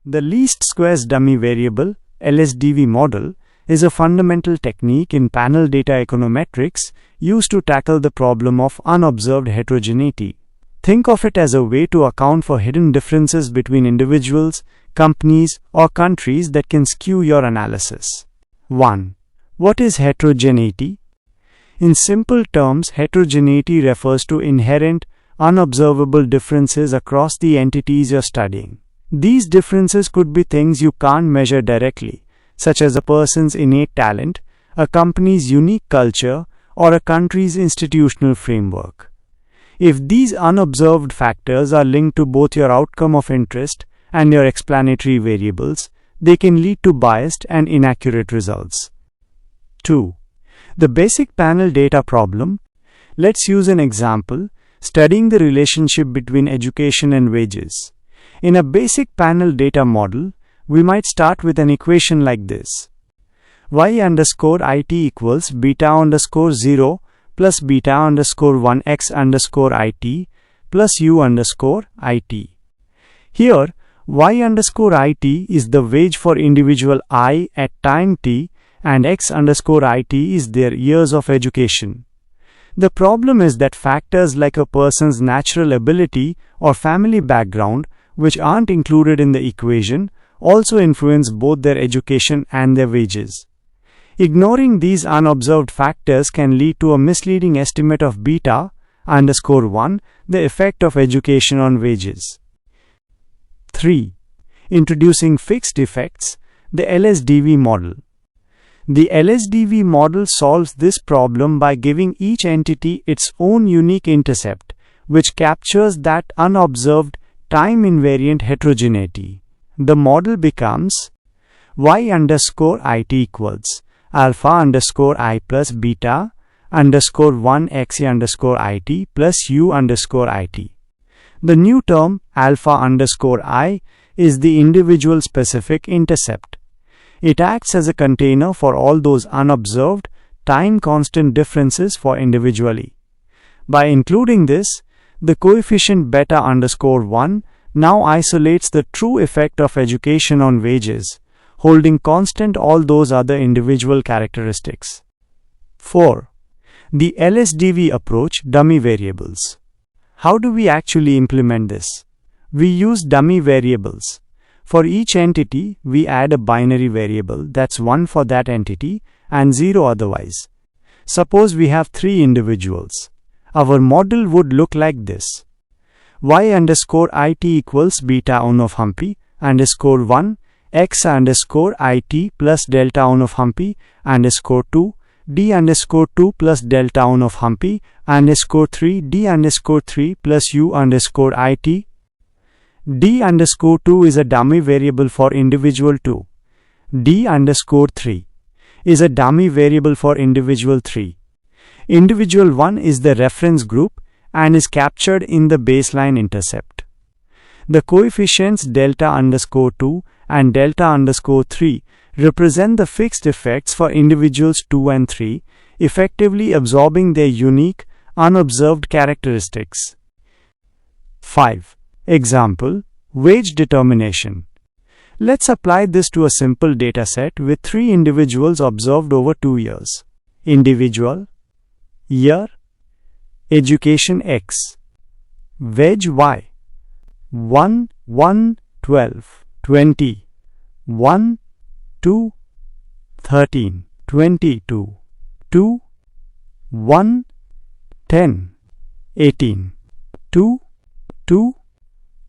The least squares dummy variable (LSDV) model is a fundamental technique in panel data econometrics used to tackle the problem of unobserved heterogeneity. Think of it as a way to account for hidden differences between individuals, companies, or countries that can skew your analysis. 1. What is heterogeneity? In simple terms, heterogeneity refers to inherent, unobservable differences across the entities you're studying. These differences could be things you can't measure directly, such as a person's innate talent, a company's unique culture, or a country's institutional framework. If these unobserved factors are linked to both your outcome of interest and your explanatory variables, they can lead to biased and inaccurate results. 2. The basic panel data problem. Let's use an example, studying the relationship between education and wages. In a basic panel data model, we might start with an equation like this. y_it equals beta_0 plus beta_1 x_it plus u_it. Here, y_it is the wage for individual I at time t and x_it is their years of education. The problem is that factors like a person's natural ability or family background, which aren't included in the equation, also influence both their education and their wages. Ignoring these unobserved factors can lead to a misleading estimate of beta_1, the effect of education on wages. 3. Introducing fixed effects, the LSDV model. The LSDV model solves this problem by giving each entity its own unique intercept, which captures that unobserved, time-invariant heterogeneity. The model becomes y_it equals alpha_i plus beta_1 x_it plus u_it. The new term alpha_i is the individual specific intercept. It acts as a container for all those unobserved, time-constant differences for individually. By including this, the coefficient beta_1 now isolates the true effect of education on wages, holding constant all those other individual characteristics. 4. The LSDV approach, dummy variables. How do we actually implement this? We use dummy variables. For each entity, we add a binary variable that's 1 for that entity and 0 otherwise. Suppose we have 3 individuals. Our model would look like this. y_it equals beta_1 of Humpy _1 x_it plus delta_1 of Humpy _2 d_2 plus delta_1 of Humpy _3 d_3 plus u_it. d_2 is a dummy variable for individual 2. d_3 is a dummy variable for individual 3. Individual 1 is the reference group and is captured in the baseline intercept. The coefficients delta_2 and delta_3 represent the fixed effects for individuals 2 and 3, effectively absorbing their unique, unobserved characteristics. 5. Example, wage determination. Let's apply this to a simple dataset with 3 individuals observed over 2 years. Individual, year, education X, wage Y, 1, 1, 12, 20, 1, 2, 13, 22, 2, 1, 10, 18, 2, 2,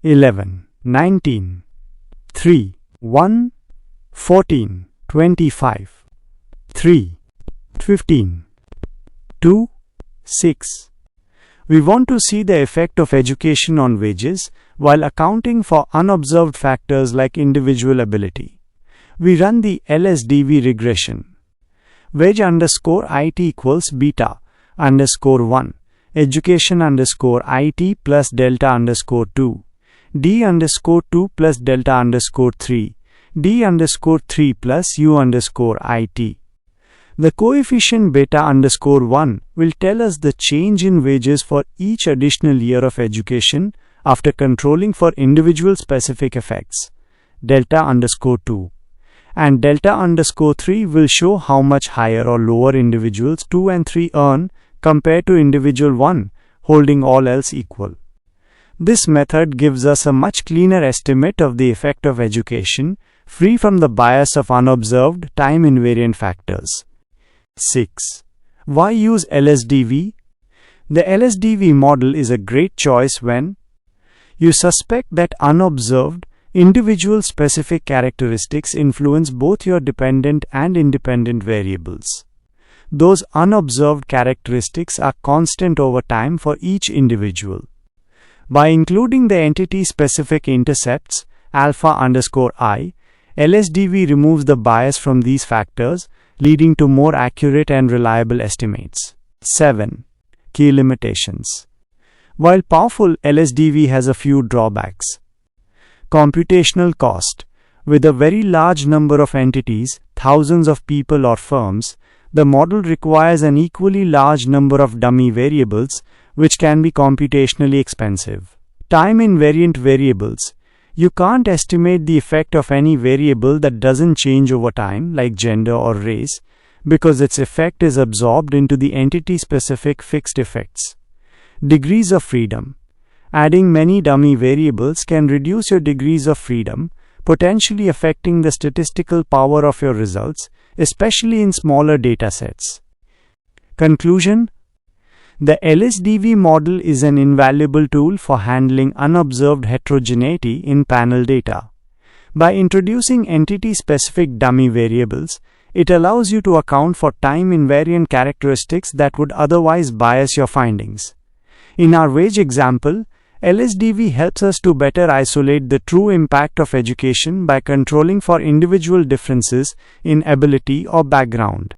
11, 19, 3, 1, 14, 25, 3, 15, 2, 6. We want to see the effect of education on wages while accounting for unobserved factors like individual ability. We run the LSDV regression. Wage_it equals beta_1 education_it plus delta_2 d_2 plus delta_3 d_3 plus u_it. The coefficient beta_1 will tell us the change in wages for each additional year of education after controlling for individual specific effects. delta underscore 2. And delta underscore 3 will show how much higher or lower individuals 2 and 3 earn compared to individual 1, holding all else equal. This method gives us a much cleaner estimate of the effect of education, free from the bias of unobserved time-invariant factors. 6. Why use LSDV? The LSDV model is a great choice when you suspect that unobserved, individual-specific characteristics influence both your dependent and independent variables. Those unobserved characteristics are constant over time for each individual. By including the entity-specific intercepts, alpha underscore I, LSDV removes the bias from these factors, leading to more accurate and reliable estimates. 7. Key limitations. While powerful, LSDV has a few drawbacks. Computational cost. With a very large number of entities, thousands of people or firms, the model requires an equally large number of dummy variables, which can be computationally expensive. Time-invariant variables. You can't estimate the effect of any variable that doesn't change over time, like gender or race, because its effect is absorbed into the entity-specific fixed effects. Degrees of freedom. Adding many dummy variables can reduce your degrees of freedom, potentially affecting the statistical power of your results, especially in smaller datasets. Conclusion. The LSDV model is an invaluable tool for handling unobserved heterogeneity in panel data. By introducing entity-specific dummy variables, it allows you to account for time-invariant characteristics that would otherwise bias your findings. In our wage example, LSDV helps us to better isolate the true impact of education by controlling for individual differences in ability or background.